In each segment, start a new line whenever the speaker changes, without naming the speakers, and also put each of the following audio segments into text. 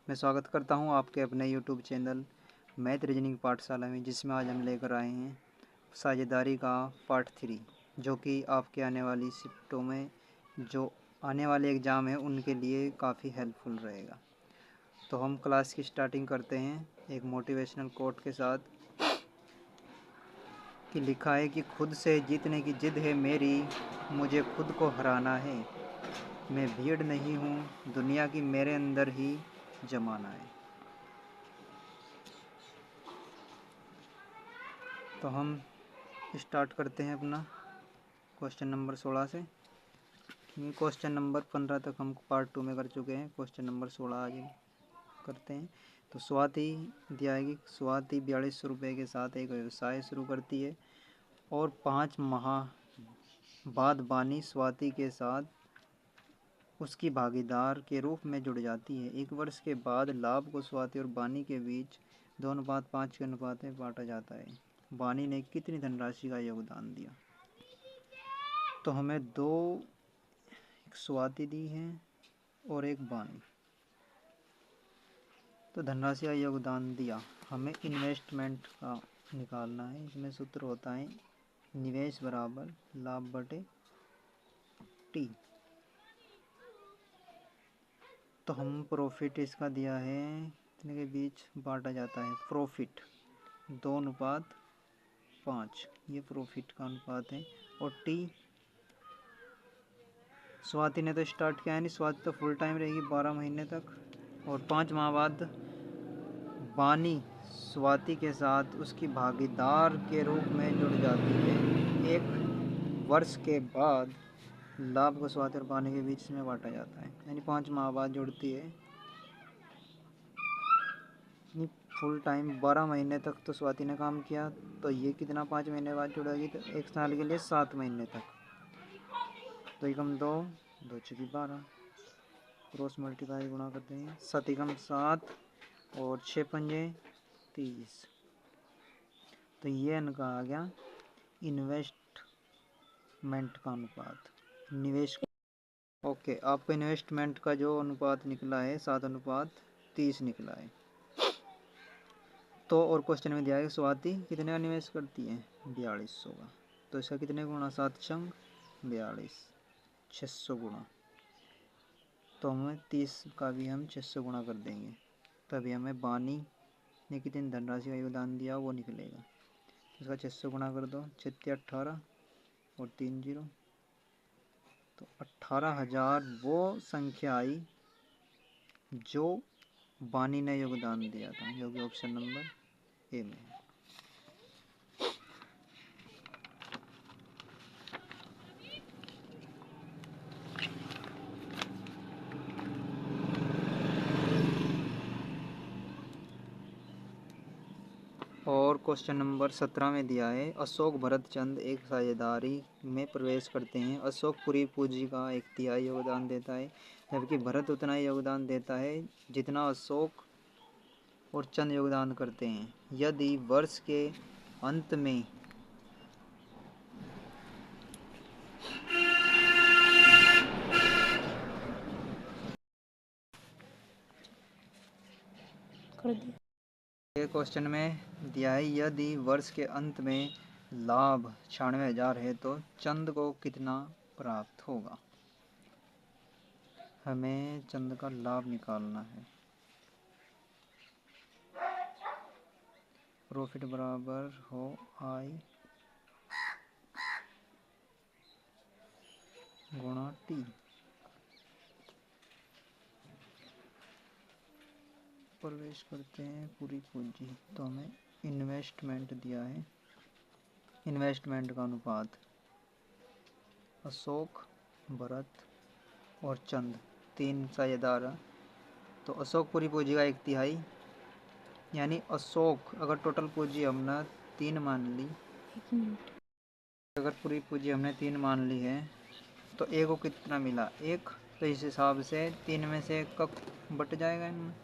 मैं स्वागत करता हूं आपके अपने यूट्यूब चैनल मैथ रीजनिंग पाठशाला में, जिसमें आज हम लेकर आए हैं साझेदारी का पार्ट 3, जो कि आपके आने वाली शिफ्टों में जो आने वाले एग्ज़ाम हैं उनके लिए काफ़ी हेल्पफुल रहेगा। तो हम क्लास की स्टार्टिंग करते हैं एक मोटिवेशनल कोट के साथ कि लिखा है कि खुद से जीतने की जिद है मेरी, मुझे खुद को हराना है। मैं भीड़ नहीं हूँ, दुनिया की मेरे अंदर ही जमाना है। तो हम स्टार्ट करते हैं अपना क्वेश्चन नंबर 16 से। क्वेश्चन नंबर 15 तक हम पार्ट 2 में कर चुके हैं। क्वेश्चन नंबर 16 आज करते हैं। तो स्वाति दिया है कि स्वाति 4200 रुपये के साथ एक व्यवसाय शुरू करती है और 5 माह बाद बानी स्वाति के साथ उसकी भागीदार के रूप में जुड़ जाती है। 1 वर्ष के बाद लाभ को स्वाति और बानी के बीच 2:5 के अनुपात में बांटा जाता है। बानी ने कितनी धनराशि का योगदान दिया? तो हमें 2 स्वाति दी है और एक बानी। तो धनराशि का योगदान दिया, हमें इन्वेस्टमेंट का निकालना है। इसमें सूत्र होता है निवेश बराबर लाभ बटे टी। तो हम प्रॉफिट इसका दिया है कितने के बीच बांटा जाता है, प्रॉफिट 2:5, ये प्रॉफिट का अनुपात है। और टी स्वाति ने तो स्टार्ट किया है नहीं, स्वाति तो फुल टाइम रहेगी 12 महीने तक। और 5 माह बाद बानी स्वाति के साथ उसकी भागीदार के रूप में जुड़ जाती है। 1 वर्ष के बाद लाभ को स्वाति और बानी के बीच में बांटा जाता है, यानी 5 माह बाद जुड़ती है। फुल टाइम 12 महीने तक तो स्वाति ने काम किया, तो ये कितना 5 महीने बाद जुड़ेगी? तो 1 साल के लिए 7 महीने तक। तो एकम 2, 2 चुकी 12, क्रॉस मल्टीप्लाई गुणा करते हैं, 7 एकम 7 और 6 पंजे 30। तो ये इनका आ गया इन्वेस्टमेंट का अनुपात, निवेश। ओके, आपका इन्वेस्टमेंट का जो अनुपात निकला है 7:30 निकला है। तो और क्वेश्चन में दिया है स्वाति कितने का निवेश करती है? 4200 का। तो इसका कितने गुणा? 7 चंग 42, 600 गुणा। तो हमें 30 का भी हम 600 गुणा कर देंगे, तभी हमें बानी ने कितनी धनराशि का योगदान दिया वो निकलेगा। इसका 600 गुणा कर दो, 6 18 और 3 0। तो 18,000 वो संख्या आई जो बानी ने योगदान दिया था, जो कि ऑप्शन नंबर ए में है। और क्वेश्चन नंबर 17 में दिया है अशोक भरत चंद एक साझेदारी में प्रवेश करते हैं। अशोक पूरी पूंजी का 1/3 योगदान देता है, जबकि भरत उतना ही योगदान देता है जितना अशोक और चंद योगदान करते हैं। यदि वर्ष के अंत में क्वेश्चन में दिया है यदि वर्ष के अंत में लाभ 96,000 है तो चंद को कितना प्राप्त होगा? हमें चंद का लाभ निकालना है। प्रॉफिट बराबर हो आई गुणा टी। प्रवेश करते हैं पूरी पूंजी, तो हमें इन्वेस्टमेंट दिया है। इन्वेस्टमेंट का अनुपात अशोक भरत और चंद 3 साझेदार। तो अशोक पूरी पूंजी का 1/3, यानी अशोक अगर टोटल पूंजी हमने 3 मान ली, अगर पूरी पूंजी हमने 3 मान ली है तो ए को कितना मिला? 1। तो इस हिसाब से 3 में से 1 का बट जाएगा इनमें।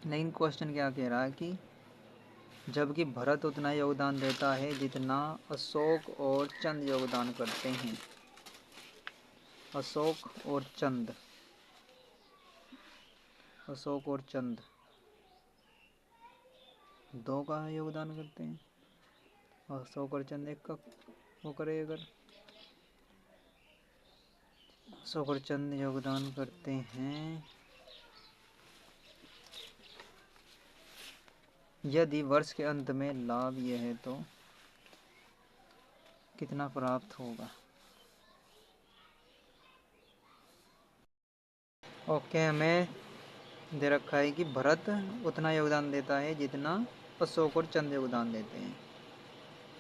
लेकिन क्वेश्चन क्या कह रहा है कि जबकि भरत उतना योगदान देता है जितना अशोक और चंद योगदान करते हैं। अशोक और चंद, अशोक और चंद दो का योगदान करते हैं, अशोक और चंद एक का वो करे। अगर अशोक और चंद योगदान करते हैं, यदि वर्ष के अंत में लाभ यह है तो कितना प्राप्त होगा। ओके, हमें दे रखा है कि भरत उतना योगदान देता है जितना अशोक और चंद योगदान देते हैं।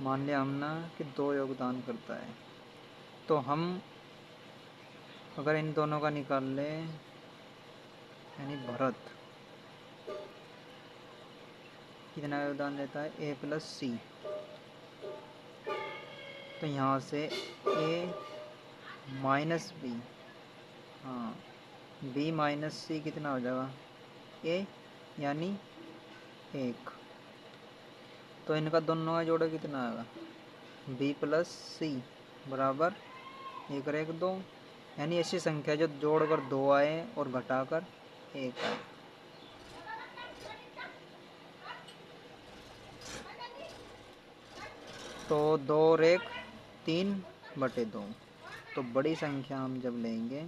मान लिया हमने कि 2 योगदान करता है, तो हम अगर इन दोनों का निकाल ले, यानी भरत कितना योगदान देता है A + C, तो यहाँ से A - B, हाँ B - C कितना हो जाएगा A, यानी 1। तो इनका दोनों का जोड़ा कितना आएगा B + C बराबर 1 और 1 2, यानी ऐसी संख्या जो जोड़कर 2 आए और घटाकर 1 आए। तो 2 और 1 3/2। तो बड़ी संख्या हम जब लेंगे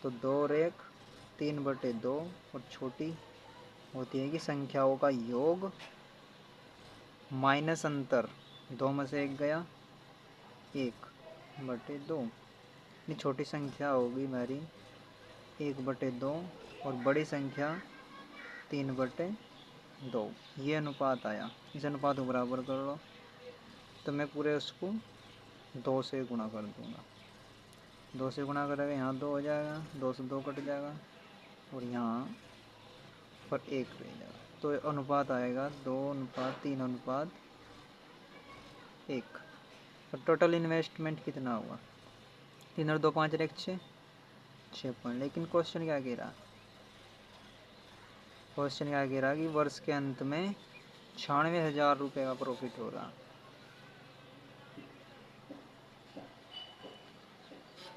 तो 2 और 1 3/2, और छोटी होती है कि संख्याओं का योग माइनस अंतर, 2 में से 1 गया 1/2। इतनी छोटी संख्या होगी हमारी 1/2 और बड़ी संख्या 3/2। ये अनुपात आया। इस अनुपात को बराबर कर लो, तो मैं पूरे उसको 2 से गुणा कर दूंगा। 2 से गुणा करेगा, यहाँ 2 हो जाएगा, 2 से 2 कट जाएगा और यहाँ पर 1 रह जाएगा। तो अनुपात आएगा 2:3:1। और टोटल इन्वेस्टमेंट कितना हुआ 3 और 2 5 और 1 6 पॉइंट। लेकिन क्वेश्चन क्या कह रहा, क्वेश्चन क्या कह रहा कि वर्ष के अंत में 96,000 रुपये का प्रॉफिट हो रहा।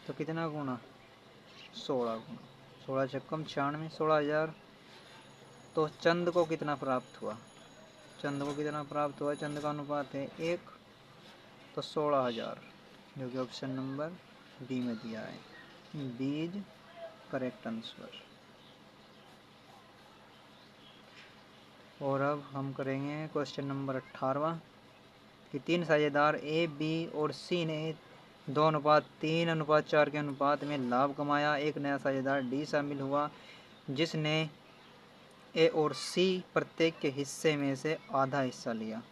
तो कितना गुना 16 गुना, 16 छक्कम 96, 16,000। तो चंद को कितना प्राप्त हुआ, चंद को कितना प्राप्त हुआ, चंद का अनुपात है 1, तो 16,000, जो कि ऑप्शन नंबर बी में दिया है। बीज करेक्ट आंसर। और अब हम करेंगे क्वेश्चन नंबर 18वां कि 3 साझेदार ए, बी और सी ने 2:3:4 के अनुपात में लाभ कमाया। एक नया साझेदार डी शामिल हुआ जिसने ए और सी प्रत्येक के हिस्से में से आधा हिस्सा लिया,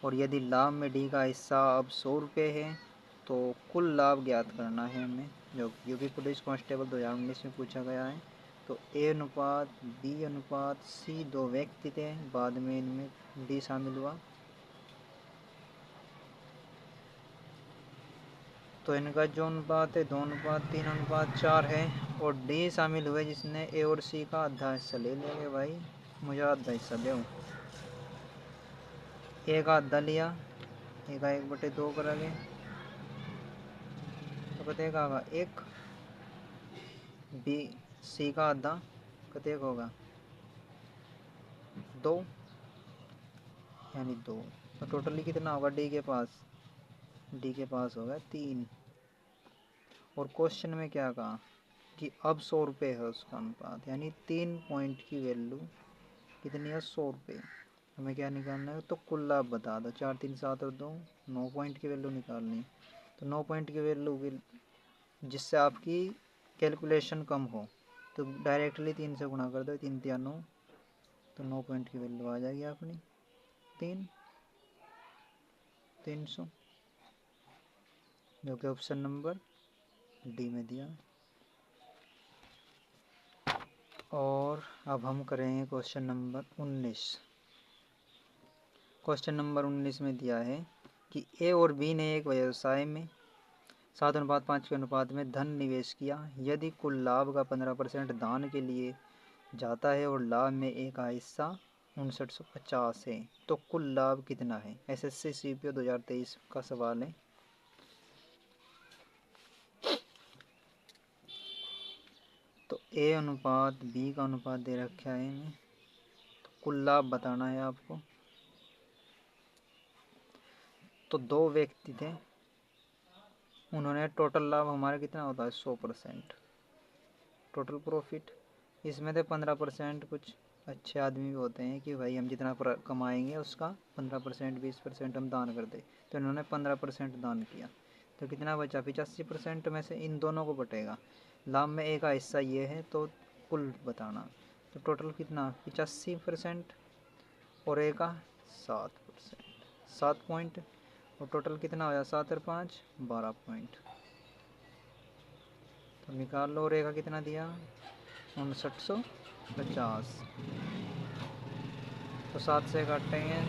और यदि लाभ में डी का हिस्सा अब 100 रुपये है तो कुल लाभ ज्ञात करना है हमें, जो यूपी पुलिस कांस्टेबल 2019 में पूछा गया है। तो ए अनुपात बी अनुपात सी 2 व्यक्ति थे, बाद में इनमें डी शामिल हुआ। तो इनका जो अनुपात है 2:3:4 है, और डी शामिल हुए जिसने ए और सी का आधा हिस्सा ले लेंगे। भाई मुझे आधा हिस्सा दो, ए का आधा लिया, ए का 1/2 करेंगे तो कतेक आएगा 1, बी सी का आधा कतेक होगा 2, यानी 2। तो टोटली कितना होगा डी के पास, डी के पास होगा 3। और क्वेश्चन में क्या कहा कि अब 100 रुपये है उसका अनुपात, यानी 3 पॉइंट की वैल्यू कितनी है 100 रुपये। हमें क्या निकालना है, तो कुल लाभ बता दो। 4 3 7 और 2 9 पॉइंट की वैल्यू निकालनी। तो 9 पॉइंट की वैल्यू जिससे आपकी कैलकुलेशन कम हो तो डायरेक्टली 3 से गुणा कर दो, 3 3 9, तो 9 पॉइंट की वैल्यू आ जाएगी अपनी 300, जो कि ऑप्शन नंबर डी में दिया। और अब हम करेंगे क्वेश्चन नंबर 19। क्वेश्चन नंबर 19 में दिया है कि ए और बी ने एक व्यवसाय में 7:5 के अनुपात में धन निवेश किया। यदि कुल लाभ का 15% दान के लिए जाता है और लाभ में ए का हिस्सा 5950 है, तो कुल लाभ कितना है। एसएससी सीपीओ 2023 का सवाल है। तो ए अनुपात बी का अनुपात दे रखा है इन्हें, तो कुल लाभ बताना है आपको। तो 2 व्यक्ति थे, उन्होंने टोटल लाभ हमारा कितना होता है 100% टोटल प्रॉफिट। इसमें से 15% कुछ अच्छे आदमी भी होते हैं कि भाई हम जितना कमाएंगे उसका 15% 20% हम दान कर दें, तो इन्होंने 15% दान किया, तो कितना बचा 85% में से इन दोनों को बटेगा। लाभ में ए का हिस्सा ये है, तो कुल बताना। तो टोटल कितना 85% और ए का 7%, 7 पॉइंट, और टोटल कितना होया 7 और 5 12 पॉइंट। तो निकाल लो, और ए का कितना दिया 5950। तो 7 से काटेंगे,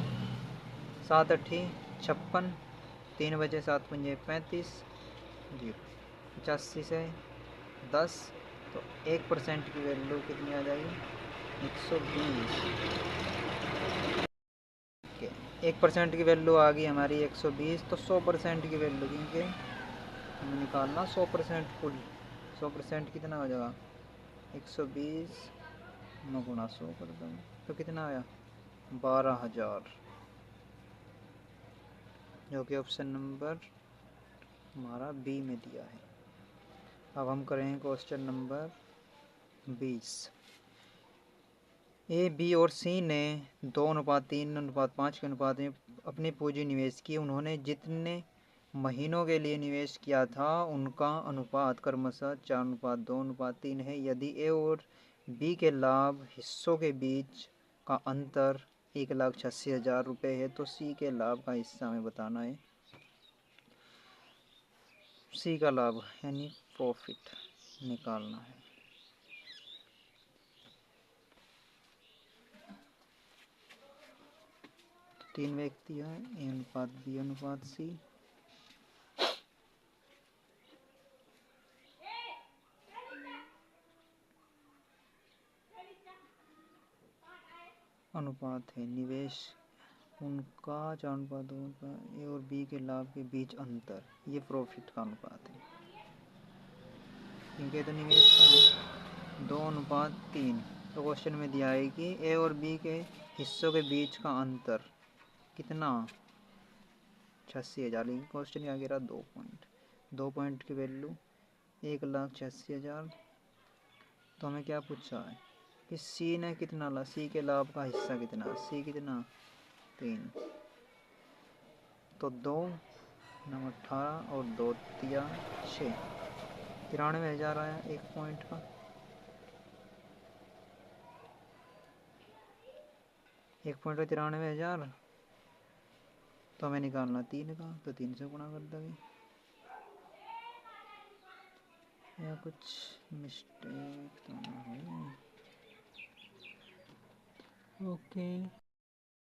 7 अट्ठी 56, 3 बजे 7 पंजे 35, 85 से 10, तो 1% की वैल्यू कितनी आ जाएगी 120। 1% की वैल्यू आ गई हमारी 120। तो 100% की वैल्यू क्योंकि हमें निकालना 100% फुल, 100% कितना हो जाएगा 120 में गुणा 100 कर देंगे, तो कितना आया 12,000, जो कि ऑप्शन नंबर हमारा बी में दिया है। अब हम करेंगे क्वेश्चन नंबर 20। ए बी और सी ने 2:3:5 के अनुपात में अपनी पूंजी निवेश की। उन्होंने जितने महीनों के लिए निवेश किया था उनका अनुपात क्रमशः 4:2:3 है। यदि ए और बी के लाभ हिस्सों के बीच का अंतर 1,86,000 रुपये है, तो सी के लाभ का हिस्सा हमें बताना है। सी का लाभ यानी प्रॉफिट निकालना है। तो 3 व्यक्ति हैं, ए अनुपात बी अनुपात सी। अनुपात है निवेश उनका 4:2 का, ए और बी के लाभ के बीच अंतर, ये प्रॉफिट का अनुपात है। क्योंकि तो निवेश का 2:3, तो क्वेश्चन में दिया है कि ए और बी के हिस्सों के बीच का अंतर कितना 86,000। क्वेश्चन क्या कह रहा 2 पॉइंट, 2 पॉइंट की वैल्यू 1,86,000। तो हमें क्या पूछा है कि सी ने कितना ला, सी के लाभ का हिस्सा कितना, सी कितना 3, तो 2 9 18 और 2 3 6, 93,000 आया 1 पॉइंट का। 1 पॉइंट का 93,000, तो हमें निकालना 3 का, तो 3 से गुणा कर देंगे। या कुछ मिस्टेक तो ना हो।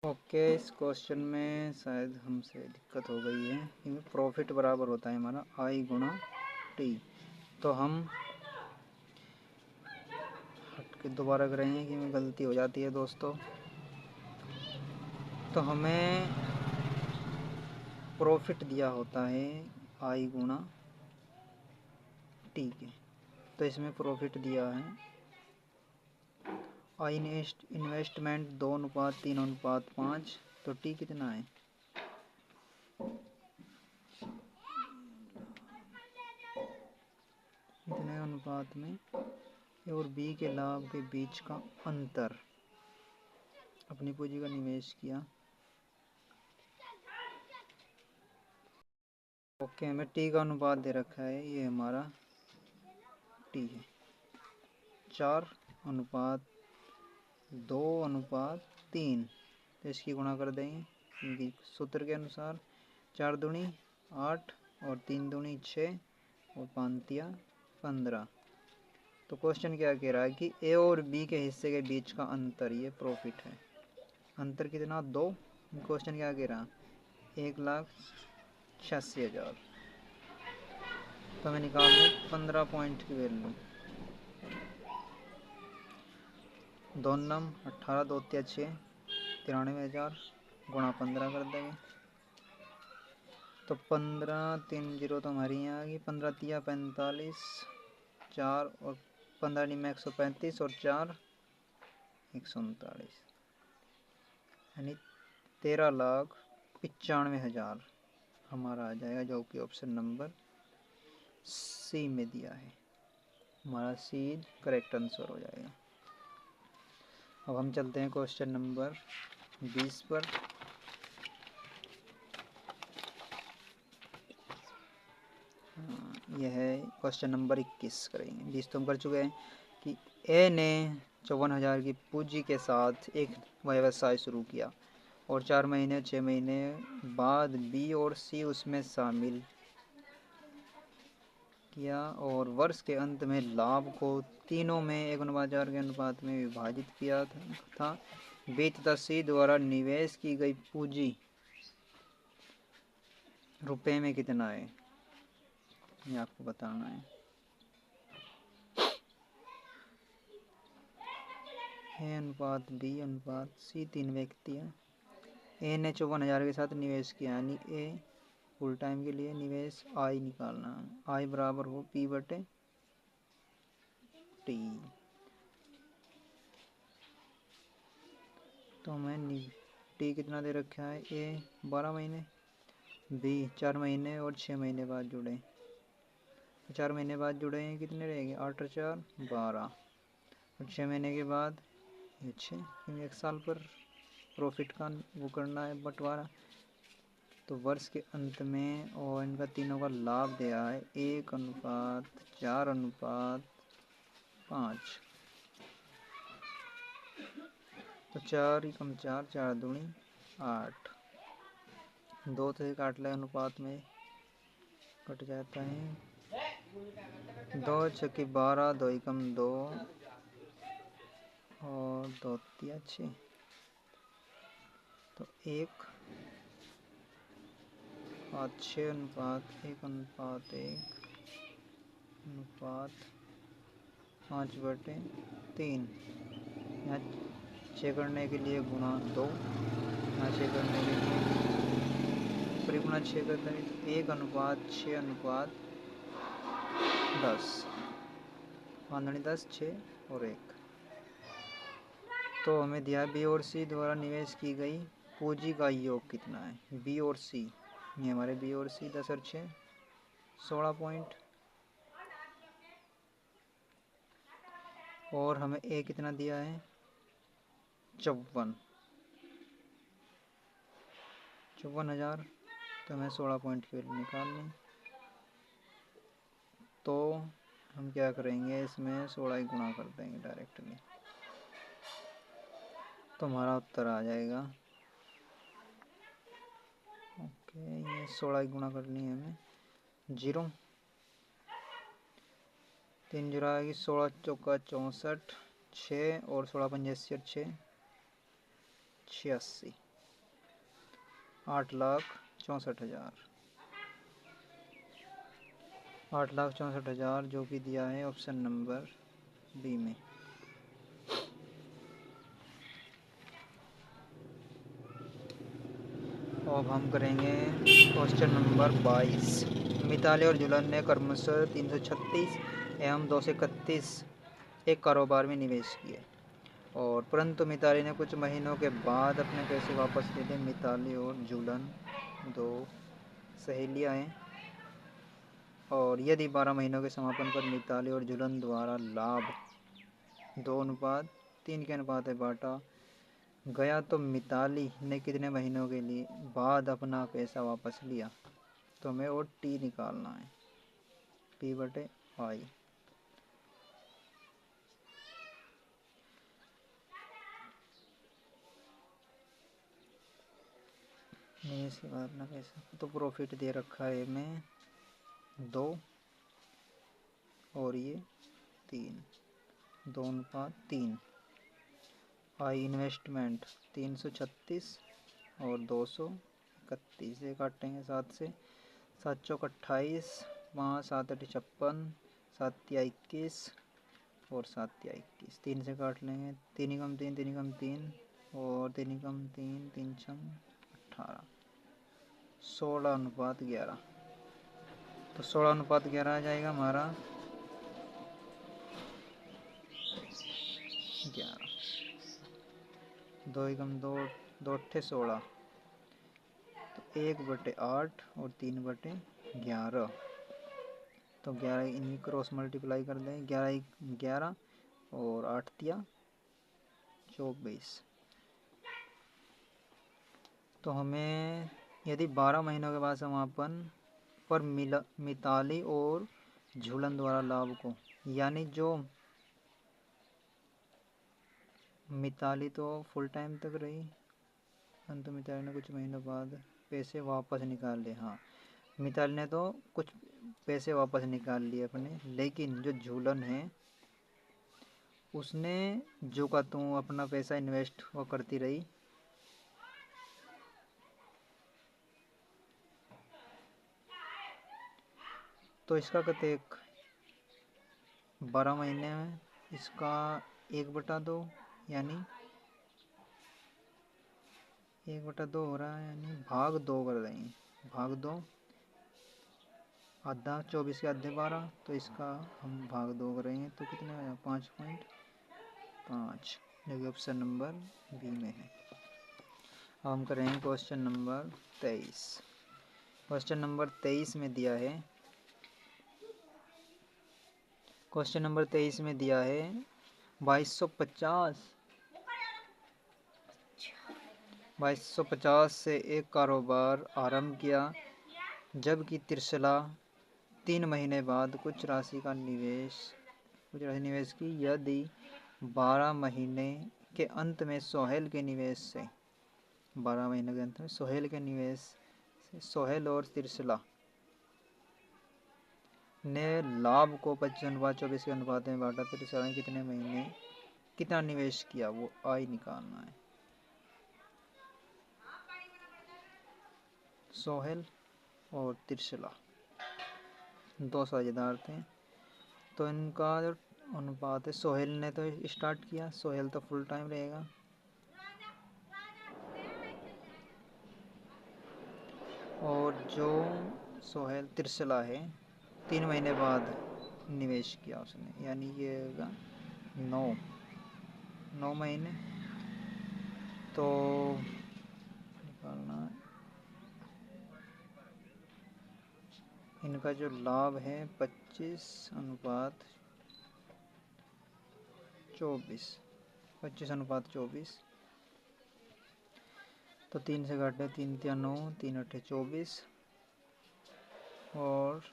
ओके, इस क्वेश्चन में शायद हमसे दिक्कत हो गई है, क्योंकि प्रॉफिट बराबर होता है हमारा आई गुणा टी। तो हम हट के दोबारा करेंगे कि में गलती हो जाती है दोस्तों। तो हमें प्रॉफिट दिया होता है आई गुणा टी के, तो इसमें प्रॉफिट दिया है आई इन्वेस्टमेंट 2:3:5, तो टी कितना है इतने अनुपात में ए और बी के लाभ के बीच का अंतर, अपनी पूंजी का निवेश किया। ओके, हमें टी का अनुपात दे रखा है, ये हमारा टी है 4:2:3, तो इसकी गुणा कर देंगे क्योंकि सूत्र के अनुसार 4 दूनी 8 और 3 दूनी 6 और 5 15। तो क्वेश्चन क्या कह रहा है कि ए और बी के हिस्से के बीच का अंतर, ये प्रॉफिट है। अंतर कितना 2। क्वेश्चन क्या कह रहा 1,86,000, तो हमें निकालना 15 पॉइंट की वैल्यू। 2 9 18 2 3 6, 93,000 गुणा 15 कर देंगे, तो 15 3 0 तो हमारी यहाँ आ गई, 15 3 45, 4 और 15 में 135 और 4 139, यानी 13,95,000 हमारा आ जाएगा, जो कि ऑप्शन नंबर सी में दिया है। हमारा सी करेक्ट आंसर हो जाएगा। अब हम चलते हैं क्वेश्चन नंबर 20 पर। यह है क्वेश्चन नंबर 21 करेंगे। 20 तो हम कर चुके हैं कि ए ने 54,000 की पूंजी के साथ एक व्यवसाय शुरू किया और 4 महीने 6 महीने बाद बी और सी उसमें शामिल किया और वर्ष के अंत में लाभ को तीनों में 1/4 के अनुपात में विभाजित किया था। बी तथा सी द्वारा निवेश की गई पूंजी रुपए में कितना है, ये आपको बताना है। ए अनुपात बी अनुपात सी 3 व्यक्ति हैं। ए ने 54,000 के साथ निवेश किया, यानी ए फुल टाइम के लिए निवेश आई निकालना है। आई बराबर हो पी बटे टी। तो हमें टी कितना दे रखा है, ए 12 महीने, बी 4 महीने और 6 महीने बाद जुड़े। 4 महीने बाद जुड़े हैं, कितने रहेंगे 8 और 4 12, और 6 महीने के बाद ये 6, क्योंकि 1 साल पर प्रॉफिट का वो करना है बंटवारा। तो वर्ष के अंत में और इनका तीनों का लाभ दिया है 1:4:5। तो 4 कम 4 4 दूनी 8, 2 से काट ले अनुपात में कट जाता है। 2 छक्के 12, 2 कम 2 और 2 तिया 6, तो 1:6 अनुपात 1 अनुपात 1 अनुपात 5/3। यहाँ 6 करने के लिए गुणा 2, यहाँ 6 करने के लिए परिगुणा 6 करते हैं, 1:6:10, 5×10 6 और 1। तो हमें दिया बी और सी द्वारा निवेश की गई पूंजी का योग कितना है। बी और सी, ये हमारे बी और सी 10 और 6 16 पॉइंट, और हमें ए कितना दिया है 54,000, तो हमें 16 पॉइंट की वैल्यू निकालनी। तो हम क्या करेंगे, इसमें 16 ही गुणा कर देंगे डायरेक्टली, तो हमारा उत्तर आ जाएगा। ओके, ये 16 ही गुणा करनी है हमें। 0 3 0 आएगी, 16 चौका 64, 6 और 16 पंजे 6 86, 8,64,000, 8,64,000 जो कि दिया है ऑप्शन नंबर बी में। अब हम करेंगे क्वेश्चन नंबर 22। मिताली और जुलन ने क्रमशः 336 एवं 231 एक कारोबार में निवेश किए, और परंतु मिताली ने कुछ महीनों के बाद अपने पैसे वापस ले लिए। मिताली और जुलन 2 सहेलियां हैं, और यदि 12 महीनों के समापन पर मिताली और जुलन द्वारा लाभ 2:3 के अनुपात में बांटा गया, तो मिताली ने कितने महीनों के लिए बाद अपना पैसा वापस लिया। तो हमें और टी निकालना है, पी बटे आई। इसके बाद ना पैसा तो प्रॉफिट दे रखा है हमें 2 और ये 3, 2:3। आई इन्वेस्टमेंट 336 और 231 से काटेंगे 7 से, 7 चौक 28, 5 7 8 56, 7 तिया 21 और 7 तिया 21, 3 से काट लेंगे, 3 कम 3 3 कम 3 और 3 कम 3 3 छम 18, 16:11। तो 16:11 आ जाएगा हमारा 11, 2 एकम 2, 2 अट्ठे 16, तो 1/8 और 3/11, तो 11 इनकी क्रॉस मल्टीप्लाई कर दें, 11 11 और 8 तिया 24। तो हमें यदि 12 महीनों के बाद समापन पर मिताली और झूलन द्वारा लाभ को, यानी जो मिताली तो फुल टाइम तक रही, अंत मिताली ने कुछ महीनों बाद पैसे वापस निकाल लिए। हाँ, मिताली ने तो कुछ पैसे वापस निकाल लिए अपने, लेकिन जो झूलन है उसने जो का तू अपना पैसा इन्वेस्ट वो करती रही, तो इसका कहते 12 महीने में इसका 1/2 यानी 1/2 हो रहा है, यानी भाग 2 कर देंगे, भाग 2, आधा 24 के आधे 12, तो इसका हम भाग 2 करेंगे तो कितना आया 5.5, जो कि ऑप्शन नंबर बी में है। अब हम करेंगे क्वेश्चन नंबर 23। क्वेश्चन नंबर 23 में दिया है, क्वेश्चन नंबर 23 में दिया है 2250 से एक कारोबार आरंभ किया, जबकि त्रिशला 3 महीने बाद कुछ राशि निवेश की। यदि 12 महीने के अंत में सोहेल के निवेश से 12 महीने के अंत में सोहेल के निवेश से सोहेल और त्रिशला ने लाभ को 25/24 के अनुपात में बांटा, त्रिशला ने कितने महीने कितना निवेश किया, वो आई निकालना है। सोहेल और त्रिशला 2 साझेदार थे, तो इनका जो अनुपात है, सोहेल ने तो स्टार्ट किया, सोहेल तो फुल टाइम रहेगा, और जो सोहेल त्रिशला है 3 महीने बाद निवेश किया उसने, यानी ये होगा 9 महीने, तो निकालना इनका जो लाभ है 25/24, तो 3 से घटे 3 तिया 9, 3 अट्ठे 24, और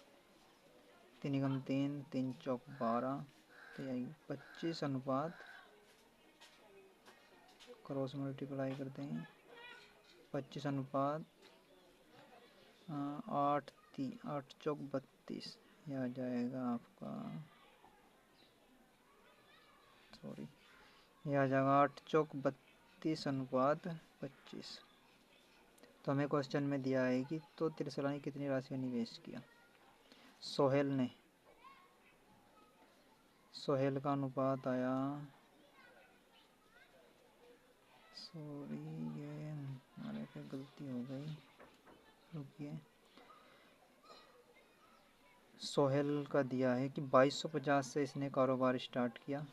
3 एकम 3, 3 चौक 12, तो यही 25 क्रॉस मल्टीप्लाई करते हैं, 25 8 चौक 32, यह आ जाएगा आपका, सॉरी, यह आ जाएगा 8 चौक 32/25। तो हमें क्वेश्चन में दिया है कि तो त्रिशला ने कितनी राशि का निवेश किया। सोहेल का अनुपात आया, सॉरी ये हमारे पे गलती हो गई, रुकिए, सोहेल का दिया है कि 2250 से इसने कारोबार स्टार्ट किया,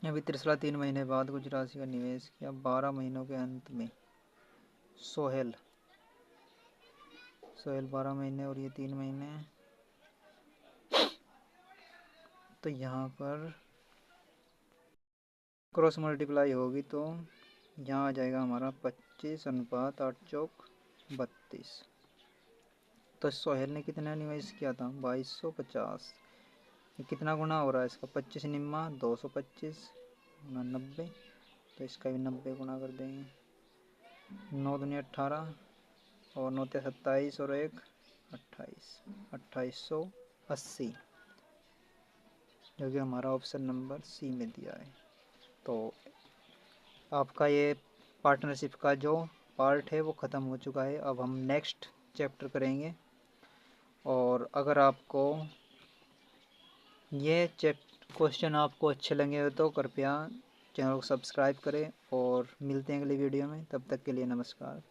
अभी त्रिशला 3 महीने बाद कुछ राशि का निवेश किया, 12 महीनों के अंत में सोहेल 12 महीने और ये 3 महीने, तो यहाँ पर क्रॉस मल्टीप्लाई होगी तो यहाँ आ जाएगा हमारा 25/8 चौक 32। तो सोहेल ने कितना निवेश किया था 2250, ये कितना गुना हो रहा है इसका 25 निम्मा 225 गुना 90, तो इसका भी 90 गुना कर देंगे, 9 दूनी 18 और 9 ते 27 और 1 28, 2880, जो कि हमारा ऑप्शन नंबर सी में दिया है। तो आपका ये पार्टनरशिप का जो पार्ट है वो ख़त्म हो चुका है, अब हम नेक्स्ट चैप्टर करेंगे, और अगर आपको ये क्वेश्चन आपको अच्छे लगे तो कृपया चैनल को सब्सक्राइब करें, और मिलते हैं अगली वीडियो में, तब तक के लिए नमस्कार।